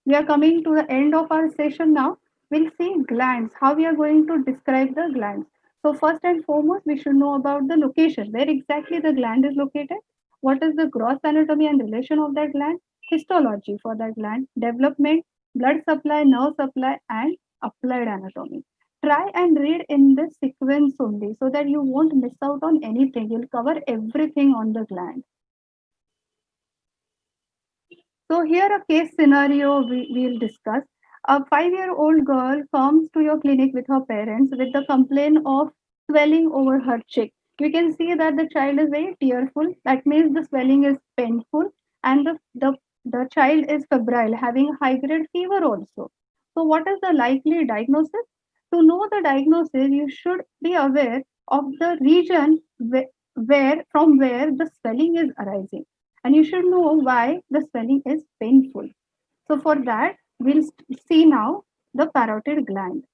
We are coming to the end of our session now. We'll see glands, how we are going to describe the glands. So, first and foremost, we should know about the location, where exactly the gland is located, what is the gross anatomy and relation of that gland, histology for that gland, development, blood supply, nerve supply, and applied anatomy. Try and read in this sequence only so that you won't miss out on anything. You'll cover everything on the gland. So here a case scenario we'll discuss. A 5-year-old girl comes to your clinic with her parents with the complaint of swelling over her cheek. You can see that the child is very tearful. That means the swelling is painful and the child is febrile, having high grade fever also. So what is the likely diagnosis? To know the diagnosis, you should be aware of the region where the swelling is arising, and you should know why the swelling is painful. So for that, we'll see now the parotid gland.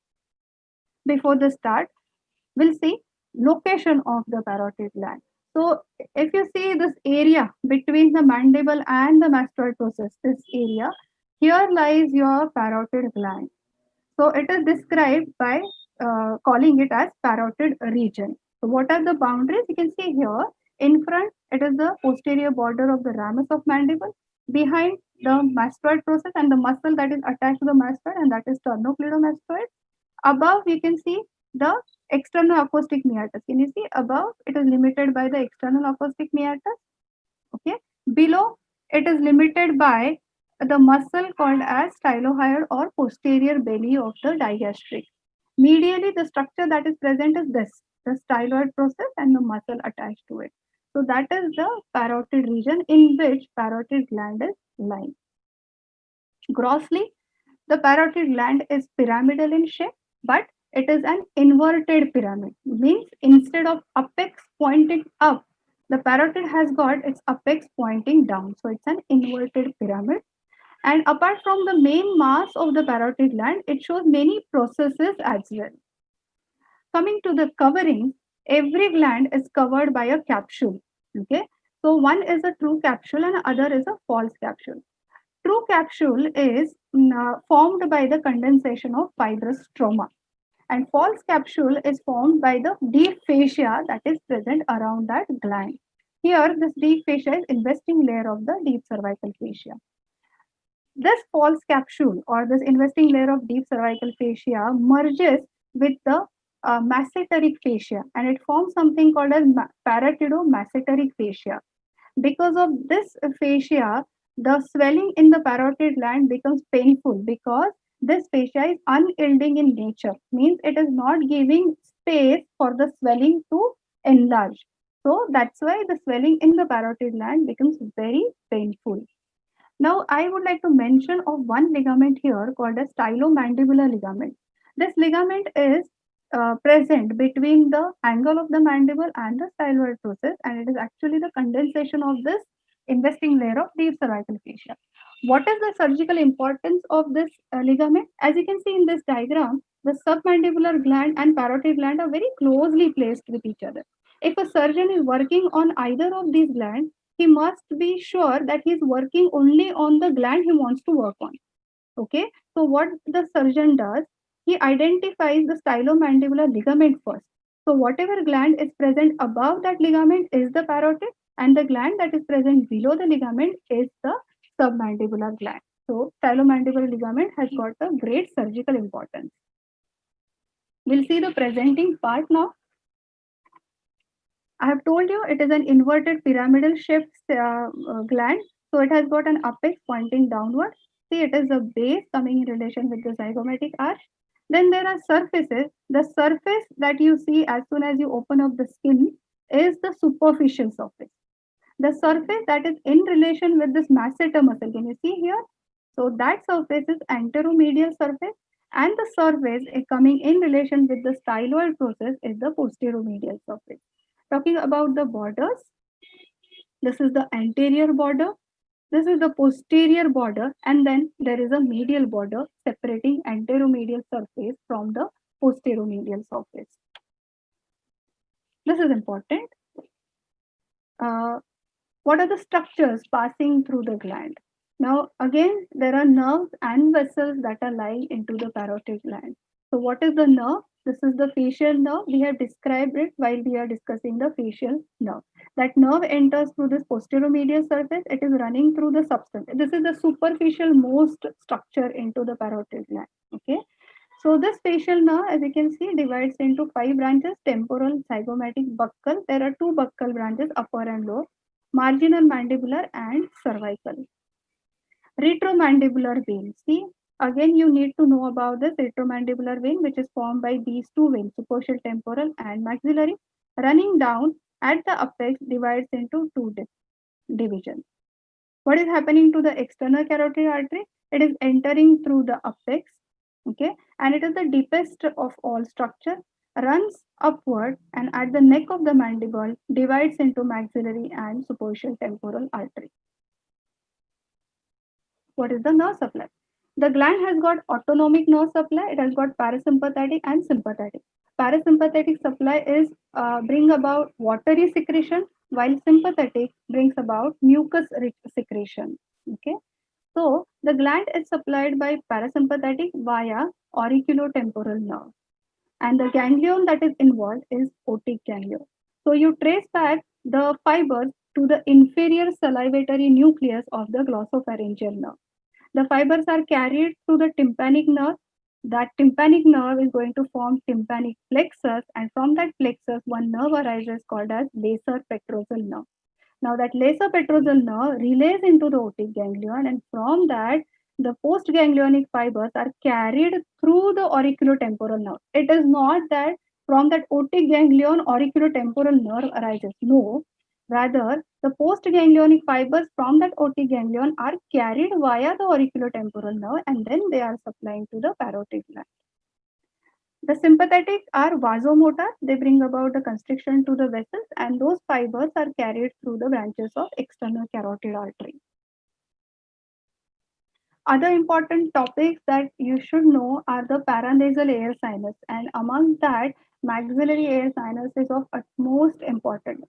Before the start, we'll see location of the parotid gland. So if you see this area between the mandible and the mastoid process, this area, here lies your parotid gland. So it is described by calling it as parotid region. So what are the boundaries? You can see here in front, it is the posterior border of the ramus of mandible. Behind the mastoid process and the muscle that is attached to the mastoid, and that is sternocleidomastoid. Above, you can see the external acoustic meatus. Can you see above? It is limited by the external acoustic meatus. Okay. Below, it is limited by the muscle called as stylohyoid or posterior belly of the digastric. Medially, the structure that is present is this, the styloid process and the muscle attached to it. So that is the parotid region in which parotid gland is lying. Grossly, the parotid gland is pyramidal in shape, but it is an inverted pyramid. Means instead of apex pointing up, the parotid has got its apex pointing down. So it's an inverted pyramid. And apart from the main mass of the parotid gland, it shows many processes as well. Coming to the covering, every gland is covered by a capsule. Okay. So one is a true capsule and other is a false capsule. True capsule is formed by the condensation of fibrous stroma, and false capsule is formed by the deep fascia that is present around that gland. Here, this deep fascia is investing layer of the deep cervical fascia. This false capsule or this investing layer of deep cervical fascia merges with the masseteric fascia, and it forms something called as parotidomasseteric fascia. Because of this fascia, the swelling in the parotid gland becomes painful because this fascia is unyielding in nature, means it is not giving space for the swelling to enlarge. So that's why the swelling in the parotid gland becomes very painful. Now, I would like to mention of one ligament here called a stylomandibular ligament. This ligament is present between the angle of the mandible and the styloid process, and it is actually the condensation of this investing layer of deep cervical fascia. What is the surgical importance of this ligament? As you can see in this diagram, the submandibular gland and parotid gland are very closely placed with each other. If a surgeon is working on either of these glands, he must be sure that he is working only on the gland he wants to work on. Okay, so what the surgeon does, he identifies the stylomandibular ligament first. So whatever gland is present above that ligament is the parotid, and the gland that is present below the ligament is the submandibular gland. So stylomandibular ligament has got a great surgical importance. We'll see the presenting part now. I have told you it is an inverted pyramidal shaped gland. So it has got an apex pointing downward. See, it is a base coming in relation with the zygomatic arch. Then there are surfaces. The surface that you see as soon as you open up the skin is the superficial surface. The surface that is in relation with this masseter muscle, can you see here? So that surface is anteromedial surface, and the surface coming in relation with the styloid process is the posteromedial surface. Talking about the borders, this is the anterior border, this is the posterior border, and then there is a medial border separating anteromedial surface from the posteromedial surface. This is important. Uh, what are the structures passing through the gland? Now, again, there are nerves and vessels that are lying into the parotid gland. So, what is the nerve? This is the facial nerve. We have described it while we are discussing the facial nerve. That nerve enters through this posteromedial surface. It is running through the substance. This is the superficial most structure into the parotid gland. Okay. So, this facial nerve, as you can see, divides into five branches: temporal, zygomatic, buccal. There are two buccal branches, upper and lower, marginal mandibular, and cervical. Retromandibular vein. See, again, you need to know about this retromandibular vein, which is formed by these two veins, superficial temporal and maxillary, running down at the apex, divides into two divisions. What is happening to the external carotid artery? It is entering through the apex, okay, and it is the deepest of all structure, runs upward, and at the neck of the mandible divides into maxillary and superficial temporal artery. What is the nerve supply? The gland has got autonomic nerve supply, it has got parasympathetic and sympathetic. Parasympathetic supply is bring about watery secretion, while sympathetic brings about mucus rich secretion. Okay, so the gland is supplied by parasympathetic via auriculotemporal nerve, and the ganglion that is involved is otic ganglion. So you trace back the fibers to the inferior salivatory nucleus of the glossopharyngeal nerve. The fibers are carried through the tympanic nerve. That tympanic nerve is going to form tympanic plexus, and from that plexus, one nerve arises called as lesser petrosal nerve. Now, that lesser petrosal nerve relays into the otic ganglion, and from that, the postganglionic fibers are carried through the auriculotemporal nerve. It is not that from that otic ganglion, auriculotemporal nerve arises. No, rather, the postganglionic fibers from that otic ganglion are carried via the auriculotemporal nerve, and then they are supplying to the parotid gland. The sympathetic are vasomotor, they bring about the constriction to the vessels, and those fibers are carried through the branches of external carotid artery. Other important topics that you should know are the paranasal air sinus, and among that, maxillary air sinus is of utmost importance.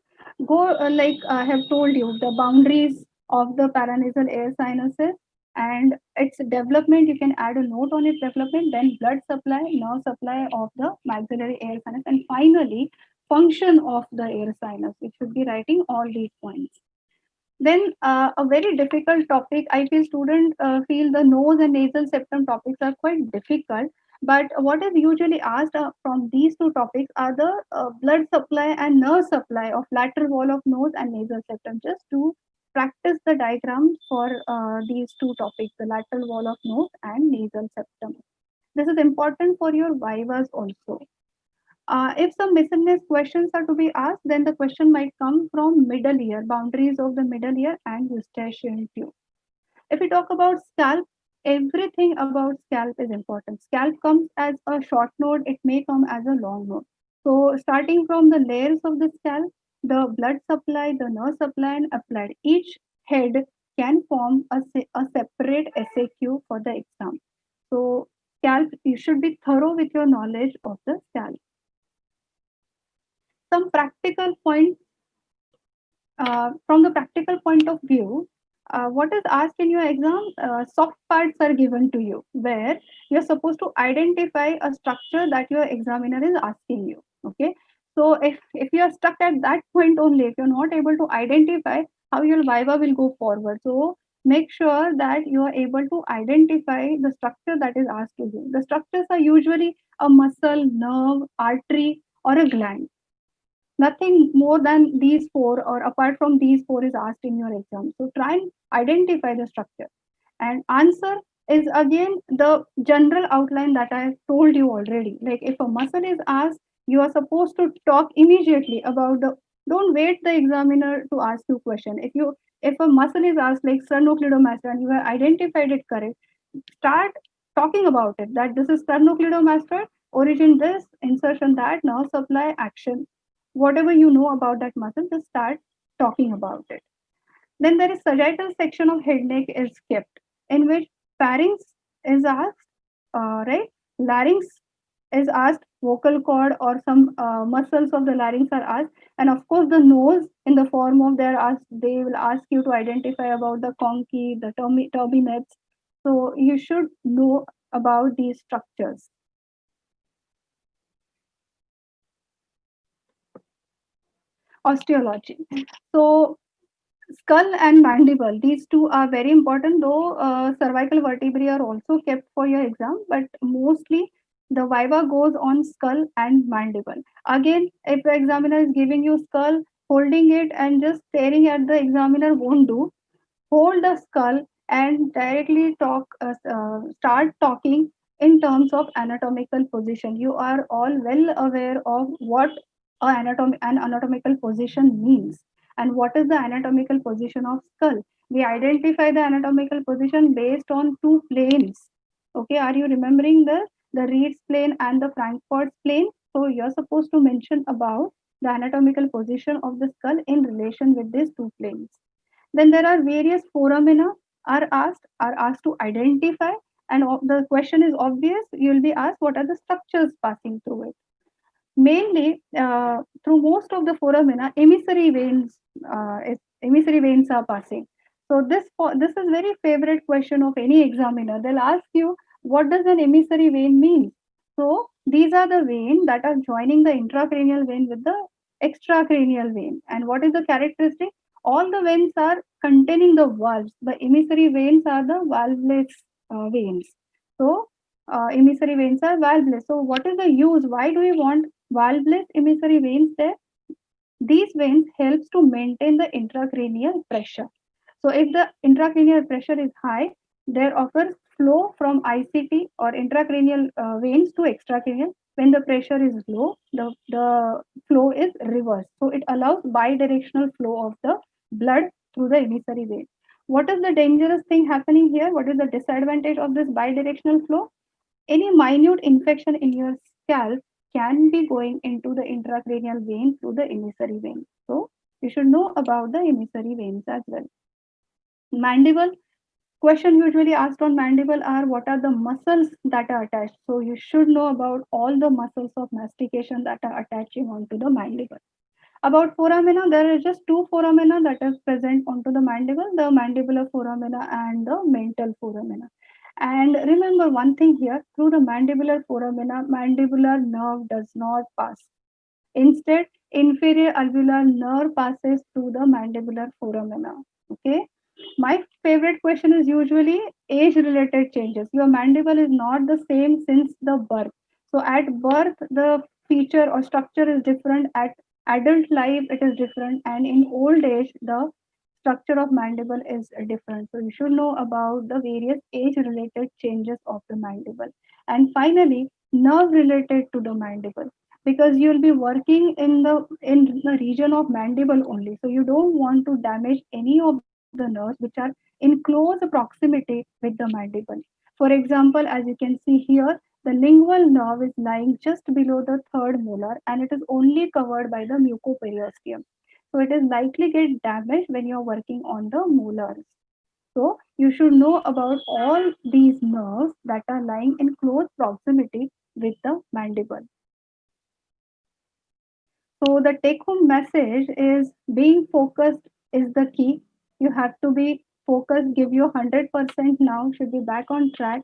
Go like I have told you, the boundaries of the paranasal air sinuses and its development. You can add a note on its development, then blood supply, nerve supply of the maxillary air sinus, and finally function of the air sinus. You should be writing all these points. Then a very difficult topic. I feel students feel the nose and nasal septum topics are quite difficult. But what is usually asked from these two topics are the blood supply and nerve supply of lateral wall of nose and nasal septum. Just to practice the diagrams for these two topics, the lateral wall of nose and nasal septum. This is important for your vivas also. If some miscellaneous questions are to be asked, then the question might come from middle ear, boundaries of the middle ear and eustachian tube. If we talk about scalp, everything about scalp is important. Scalp comes as a short node, it may come as a long node. So, starting from the layers of the scalp, the blood supply, the nerve supply, and applied, each head can form a separate SAQ for the exam. So, scalp, you should be thorough with your knowledge of the scalp. Some practical points from the practical point of view, what is asked in your exam, soft parts are given to you where you're supposed to identify a structure that your examiner is asking you. Okay, so if you are stuck at that point only, if you're not able to identify, how your viva will go forward. So make sure that you are able to identify the structure that is asked to you. The structures are usually a muscle, nerve, artery, or a gland. Nothing more than these four or apart from these four is asked in your exam. So try and identify the structure. And answer is again the general outline that I have told you already. Like if a muscle is asked, you are supposed to talk immediately about the, don't wait the examiner to ask you question. If a muscle is asked like sternocleidomastoid and you have identified it correct, start talking about it, that this is sternocleidomastoid, origin this, insertion that, now supply action. Whatever you know about that muscle, just start talking about it. Then there is sagittal section of head neck is kept, in which pharynx is asked, right? Larynx is asked, vocal cord or some muscles of the larynx are asked. And of course, the nose in the form of they will ask you to identify about the conch, the turbinates. So you should know about these structures. Osteology. So skull and mandible, these two are very important, though cervical vertebrae are also kept for your exam, but mostly the viva goes on skull and mandible. Again, if the examiner is giving you skull, holding it and just staring at the examiner won't do. Hold the skull and directly start talking in terms of anatomical position. You are all well aware of what an anatomical position means and what is the anatomical position of skull. We identify the anatomical position based on two planes. Okay, are you remembering the Reed's plane and the Frankfurt's plane? So you're supposed to mention about the anatomical position of the skull in relation with these two planes. Then there are various foramina are asked to identify, and the question is obvious. You will be asked what are the structures passing through it. Mainly, through most of the foramina, emissary veins are passing. So this is very favorite question of any examiner. They'll ask you what does an emissary vein mean. So these are the veins that are joining the intracranial vein with the extracranial vein. And what is the characteristic? All the veins are containing the valves. The emissary veins are the valveless veins. So emissary veins are valveless. So what is the use? Why do we want valveless emissary veins there? These veins helps to maintain the intracranial pressure. So if the intracranial pressure is high, there offers flow from ICT or intracranial veins to extracranial. When the pressure is low, the flow is reversed. So it allows bidirectional flow of the blood through the emissary vein. What is the dangerous thing happening here? What is the disadvantage of this bidirectional flow? Any minute infection in your scalp can be going into the intracranial vein through the emissary vein. So you should know about the emissary veins as well. Mandible, question usually asked on mandible are what are the muscles that are attached. So you should know about all the muscles of mastication that are attaching onto the mandible. About foramina, there are just two foramina that is present onto the mandible, the mandibular foramina and the mental foramina. And remember one thing here, through the mandibular foramina, mandibular nerve does not pass. Instead, inferior alveolar nerve passes through the mandibular foramina. Okay. My favorite question is usually age-related changes. Your mandible is not the same since the birth. So at birth, the feature or structure is different. At adult life, it is different, and in old age, the structure of mandible is different. So you should know about the various age-related changes of the mandible. And finally, nerve related to the mandible, because you'll be working in the region of mandible only, so you don't want to damage any of the nerves which are in close proximity with the mandible. For example, as you can see here, the lingual nerve is lying just below the third molar and it is only covered by the mucoperiosteum, so it is likely get damaged when you're working on the molars. So you should know about all these nerves that are lying in close proximity with the mandible. So the take home message is being focused is the key. You have to be focused, give you 100% now, should be back on track.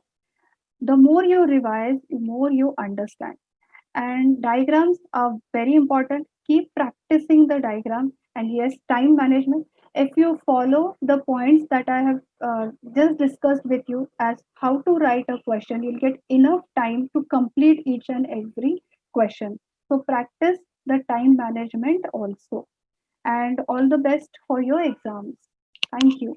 The more you revise, the more you understand. And diagrams are very important. Keep practicing the diagram. And yes, time management. If you follow the points that I have just discussed with you as how to write a question, you'll get enough time to complete each and every question. So practice the time management also. And all the best for your exams. Thank you.